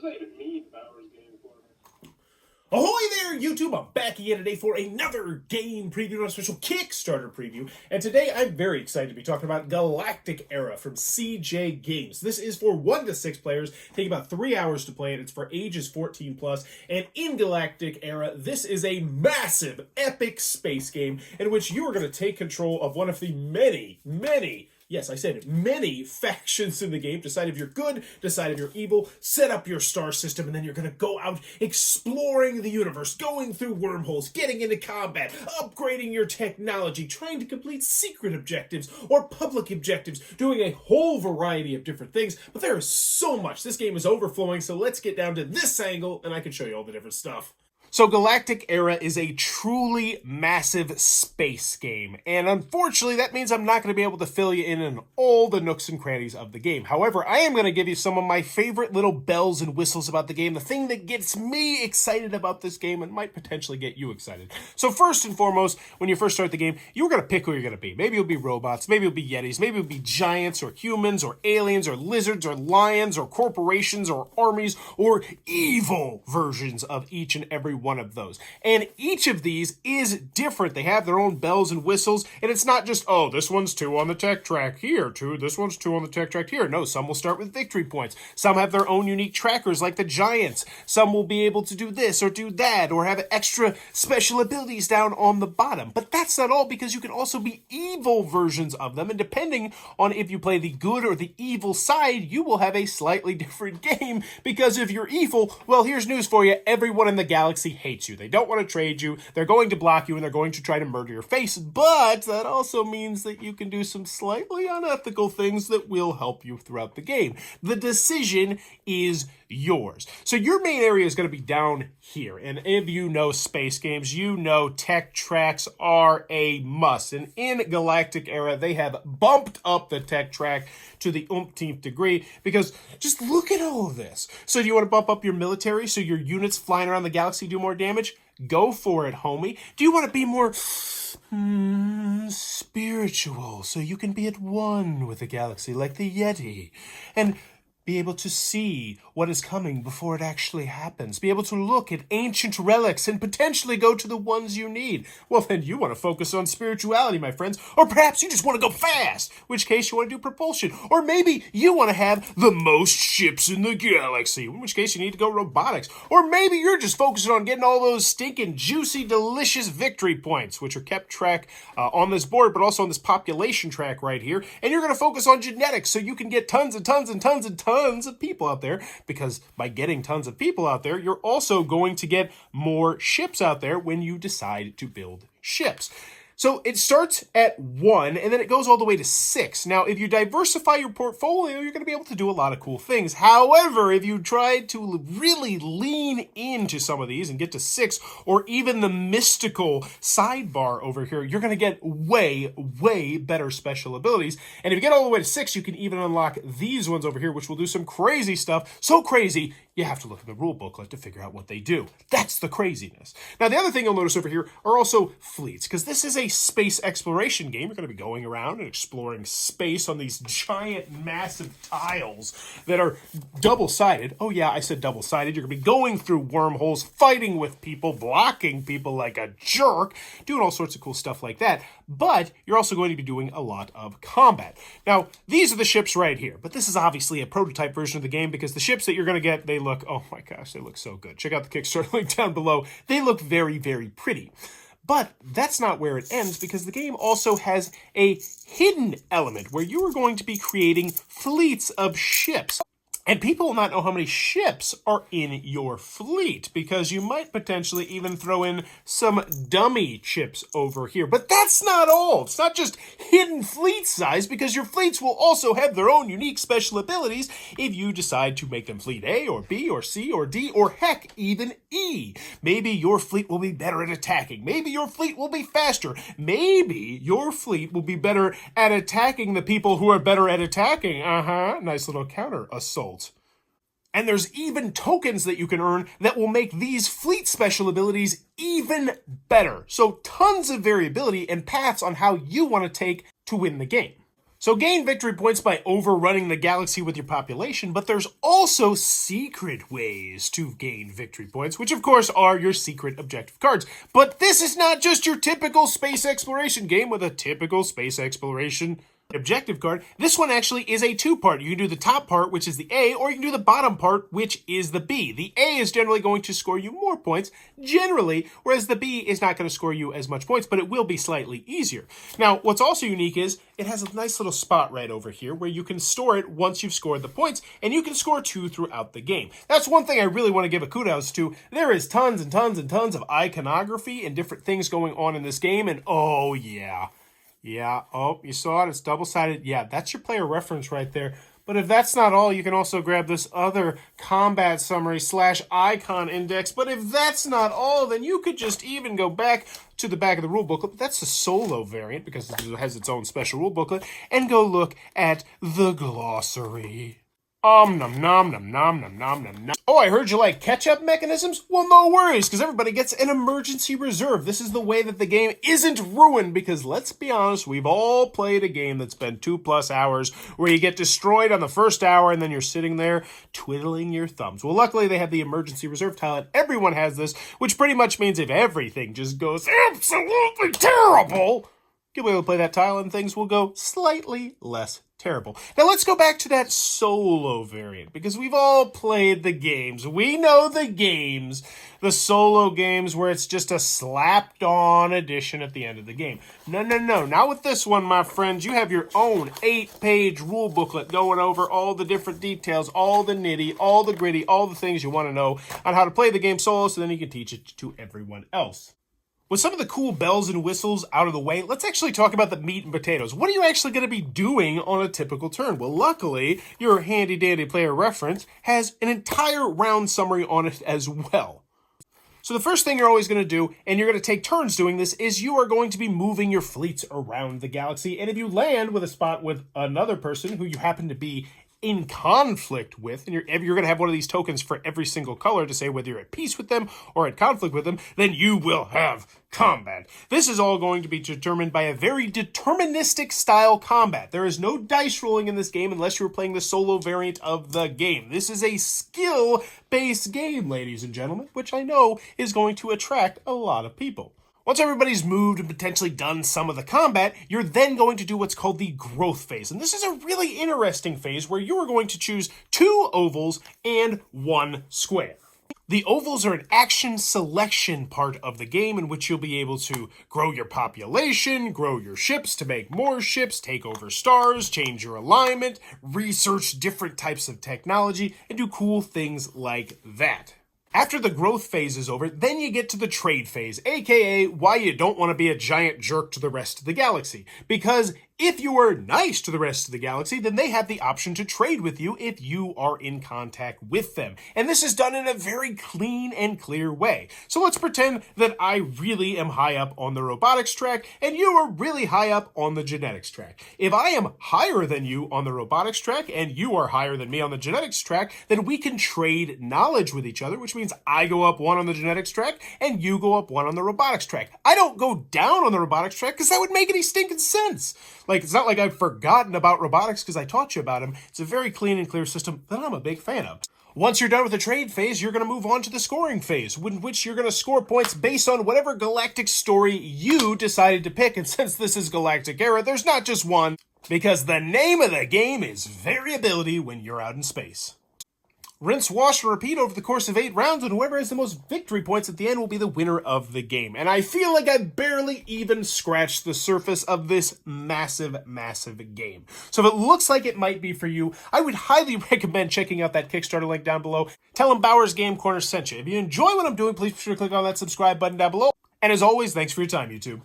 not even need Bowers game for me. Ahoy there, YouTube! I'm back again today for another game preview, not a special Kickstarter preview. And today I'm very excited to be talking about Galactic Era from CJ Games. This is for 1 to 6 players, taking about 3 hours to play it. It's for ages 14 plus. And in Galactic Era, this is a massive, epic space game in which you are going to take control of one of the many, yes, I said many factions in the game. Decide if you're good, decide if you're evil, set up your star system, and then you're going to go out exploring the universe, going through wormholes, getting into combat, upgrading your technology, trying to complete secret objectives or public objectives, doing a whole variety of different things. But there is so much. This game is overflowing, so let's get down to this angle, and I can show you all the different stuff. So Galactic Era is a truly massive space game, and unfortunately that means I'm not going to be able to fill you in on all the nooks and crannies of the game. However, I am going to give you some of my favorite little bells and whistles about the game, the thing that gets me excited about this game and might potentially get you excited. So first and foremost, when you first start the game, you're going to pick who you're going to be. Maybe you'll be robots, maybe you'll be yetis, maybe you'll be giants or humans or aliens or lizards or lions or corporations or armies or evil versions of each and every one of those. And each of these is different. They have their own bells and whistles, and it's not just, oh, this one's 2 on the tech track here, this one's 2 on the tech track here. No, some will start with victory points. Some have their own unique trackers like the giants. Some will be able to do this or do that or have extra special abilities down on the bottom. But that's not all, because you can also be evil versions of them, and depending on if you play the good or the evil side, you will have a slightly different game, because if you're evil, well, here's news for you. Everyone in the galaxy hates you. They don't want to trade you. They're going to block you, and they're going to try to murder your face. But that also means that you can do some slightly unethical things that will help you throughout the game. The decision is yours. So your main area is going to be down here. And if you know space games, you know tech tracks are a must. And in Galactic Era, they have bumped up the tech track to the umpteenth degree, because just look at all of this. So do you want to bump up your military so your units flying around the galaxy do more damage? Go for it, homie. Do you want to be more spiritual so you can be at one with the galaxy like the Yeti and be able to see what is coming before it actually happens, be able to look at ancient relics and potentially go to the ones you need? Well, then you want to focus on spirituality, my friends. Or perhaps you just want to go fast, in which case you want to do propulsion. Or maybe you want to have the most ships in the galaxy, in which case you need to go robotics. Or maybe you're just focusing on getting all those stinking, juicy, delicious victory points, which are kept track on this board, but also on this population track right here. And you're going to focus on genetics so you can get tons and tons and tons and tons of people out there, because by getting tons of people out there, you're also going to get more ships out there when you decide to build ships. So it starts at 1, and then it goes all the way to 6. Now, if you diversify your portfolio, you're going to be able to do a lot of cool things. However, if you try to really lean into some of these and get to 6, or even the mystical sidebar over here, you're going to get way better special abilities. And if you get all the way to 6, you can even unlock these ones over here, which will do some crazy stuff. So crazy, you have to look at the rule booklet to figure out what they do. That's the craziness. Now, the other thing you'll notice over here are also fleets, because this is a space exploration game. You're going to be going around and exploring space on these giant, massive tiles that are double-sided. Oh yeah, I said double-sided. You're going to be going through wormholes, fighting with people, blocking people like a jerk, doing all sorts of cool stuff like that. But you're also going to be doing a lot of combat. Now, these are the ships right here, but this is obviously a prototype version of the game, because the ships that you're going to get, they look, oh my gosh, they look so good. Check out the Kickstarter link down below. They look very pretty. But that's not where it ends, because the game also has a hidden element where you are going to be creating fleets of ships. And people will not know how many ships are in your fleet, because you might potentially even throw in some dummy ships over here. But that's not all. It's not just hidden fleet size, because your fleets will also have their own unique special abilities if you decide to make them fleet A or B or C or D or heck, even E. Maybe your fleet will be better at attacking. Maybe your fleet will be faster. Maybe your fleet will be better at attacking the people who are better at attacking. Nice little counter assault. And there's even tokens that you can earn that will make these fleet special abilities even better. So tons of variability and paths on how you want to take to win the game. So gain victory points by overrunning the galaxy with your population, but there's also secret ways to gain victory points, which of course are your secret objective cards. But this is not just your typical space exploration game with a typical space exploration objective card. This one actually is a two-part. You can do the top part, which is the A, or you can do the bottom part, which is the B. The A is generally going to score you more points, generally, whereas the B is not going to score you as much points, but it will be slightly easier. Now, what's also unique is it has a nice little spot right over here where you can store it once you've scored the points, and you can score 2 throughout the game. That's one thing I really want to give a kudos to. There is tons and tons and tons of iconography and different things going on in this game, and oh yeah. Yeah, oh, you saw it, it's double-sided. Yeah, that's your player reference right there. But if that's not all, you can also grab this other combat summary / icon index. But if that's not all, then you could just even go back to the back of the rule booklet. That's the solo variant because it has its own special rule booklet. And go look at the glossary. Nom nom nom nom nom nom nom. Oh, I heard you like catch-up mechanisms? Well, no worries, because everybody gets an emergency reserve. This is the way that the game isn't ruined, because let's be honest, we've all played a game that's been 2+ hours, where you get destroyed on the first hour, and then you're sitting there twiddling your thumbs. Well, luckily, they have the emergency reserve tile, and everyone has this, which pretty much means if everything just goes absolutely terrible, you'll be able to play that tile, and things will go slightly less terrible. Now let's go back to that solo variant, because we've all played the games. We know the games, the solo games where it's just a slapped-on addition at the end of the game. No. Not with this one, my friends. You have your own 8-page rule booklet going over all the different details, all the nitty, all the gritty, all the things you want to know on how to play the game solo, so then you can teach it to everyone else. With some of the cool bells and whistles out of the way, let's actually talk about the meat and potatoes. What are you actually going to be doing on a typical turn? Well, luckily, your handy-dandy player reference has an entire round summary on it as well. So the first thing you're always going to do, and you're going to take turns doing this, is you are going to be moving your fleets around the galaxy. And if you land with a spot with another person who you happen to be in conflict with, and you're going to have one of these tokens for every single color to say whether you're at peace with them or at conflict with them, then you will have combat. This is all going to be determined by a very deterministic style combat. There is no dice rolling in this game unless you're playing the solo variant of the game. This is a skill-based game, ladies and gentlemen, which I know is going to attract a lot of people. Once everybody's moved and potentially done some of the combat, you're then going to do what's called the growth phase. And this is a really interesting phase where you are going to choose 2 ovals and 1 square. The ovals are an action selection part of the game in which you'll be able to grow your population, grow your ships to make more ships, take over stars, change your alignment, research different types of technology, and do cool things like that. After the growth phase is over, then you get to the trade phase, aka why you don't want to be a giant jerk to the rest of the galaxy. Because if you are nice to the rest of the galaxy, then they have the option to trade with you if you are in contact with them. And this is done in a very clean and clear way. So let's pretend that I really am high up on the robotics track and you are really high up on the genetics track. If I am higher than you on the robotics track and you are higher than me on the genetics track, then we can trade knowledge with each other, which means I go up 1 on the genetics track and you go up 1 on the robotics track. I don't go down on the robotics track because that would make any stinking sense. Like, it's not like I've forgotten about robotics because I taught you about them. It's a very clean and clear system that I'm a big fan of. Once you're done with the trade phase, you're going to move on to the scoring phase, in which you're going to score points based on whatever galactic story you decided to pick. And since this is Galactic Era, there's not just one, because the name of the game is variability when you're out in space. Rinse, wash, and repeat over the course of 8 rounds, and whoever has the most victory points at the end will be the winner of the game. And I feel like I barely even scratched the surface of this massive, massive game. So if it looks like it might be for you, I would highly recommend checking out that Kickstarter link down below. Tell them Bauer's Game Corner sent you. If you enjoy what I'm doing, please be sure to click on that subscribe button down below. And as always, thanks for your time, YouTube.